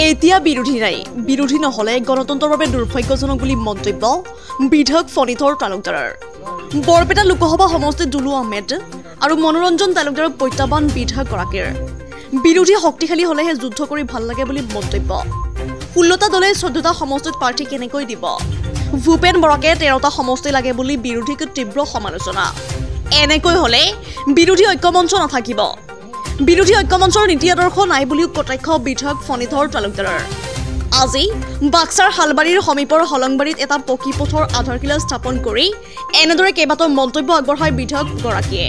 এতিয়া বিৰোধী নাই, বিৰোধী নহলে গণতন্ত্ৰৰ বাবে দুৰ্ভাগ্যজনক বুলি মন্তব্য বিধায়ক ফণীধৰ তালুকদাৰৰ। বৰপেটা লোকসভা সমষ্টিত দুলু আহমেদ আৰু মনোৰঞ্জন তালুকদাৰৰ প্ৰত্যাহ্বান বিধায়কগৰাকীৰ। বিৰোধী শক্তিশালী হলেহে যুদ্ধ কৰি ভাল লাগে বুলি মন্তব্য। 16টা দলে 14টা সমষ্টিত প্ৰাৰ্থী কেনেকৈ দিব? ভূপেন বৰাকে 13টা সমষ্টি লাগে বুলি বিৰোধীক তীব্ৰ সমালোচনা। এনেকৈ হলে বিৰোধী ঐক্যমঞ্চ নাথাকিব। বিৰোধী ঐক্যমঞ্চৰ নীতি আদৰ্শ নাই বুলিও কটাক্ষ বিধায়ক ফণীধৰ তালুকদাৰৰ। আজি বাক্সাৰ হালবাৰীৰ সমীপৰ হলংবাৰীত এটা পকী পথৰ আধাৰশিলা স্থাপন কৰি এনেদৰে কেইবাটাও মন্তব্য আগবঢ়ায় বিধায়কগৰাকীয়ে।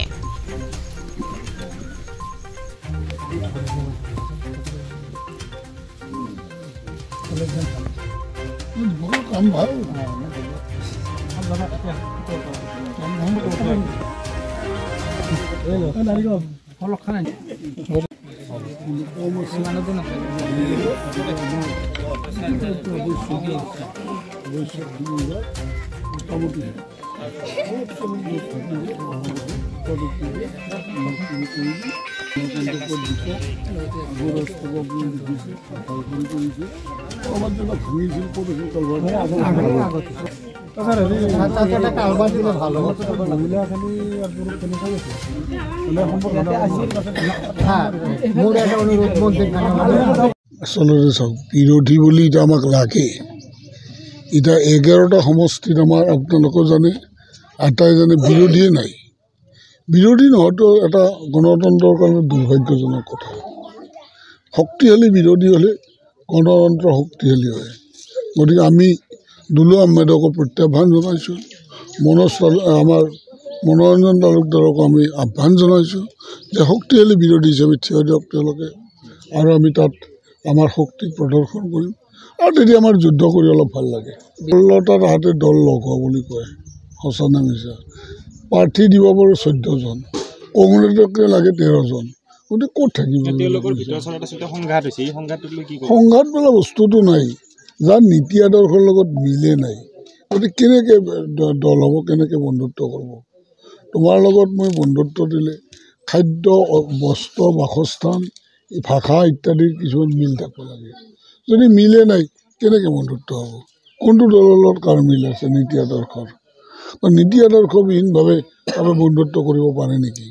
আচলতে চাওক, বিৰোধী বুলি এতিয়া আমাক লাগে। এতিয়া 11টা সমষ্টিত আমাৰ আপোনালোকে জানে আটাই জানে বিৰোধীয়ে নাই। বিৰোধী নোহোৱাটো এটা গণতন্ত্ৰৰ কাৰণে দুৰ্ভাগ্যজনক কথা। শক্তিশালী বিৰোধী হ'লে গণতন্ত্ৰ শক্তিশালী হয়। গতিকে আমি দুলু আহমেদকো প্ৰত্যাহ্বান জনাইছোঁ, আমাৰ মনোৰঞ্জন তালুকদাৰকো আমি আহ্বান জনাইছোঁ যে শক্তিশালী বিৰোধী হিচাপে থিয় দিয়ক তেওঁলোকে, আৰু আমি তাত আমাৰ শক্তি প্ৰদৰ্শন কৰিম আৰু তেতিয়া আমাৰ যুদ্ধ কৰি অলপ ভাল লাগে। 16টা তাহাঁতে দল লগ হোৱা বুলি কয়, সঁচা নে মিছা? প্ৰাৰ্থী দিব পাৰোঁ 14জন, কংগ্ৰেছকে লাগে 13জন। গতিকে ক'ত থাকিব? সংঘাত বোলা বস্তুটো নাই, যাৰ নীতি আদৰ্শৰ লগত মিলে নাই। গতিকে কেনেকৈ দল হ'ব, কেনেকৈ বন্ধুত্ব কৰিব? তোমাৰ লগত মই বন্ধুত্ব দিলে খাদ্য, বস্ত্ৰ, বাসস্থান, ভাষা ইত্যাদিৰ কিছুমান মিল থাকিব লাগে। যদি মিলে নাই কেনেকৈ বন্ধুত্ব হ'ব? কোনটো দলৰ লগত কাৰ মিল আছে নীতি আদৰ্শৰ? নীতি আদৰ্শবিহীনভাৱে কাৰোবাৰ বন্ধুত্ব কৰিব পাৰে নেকি?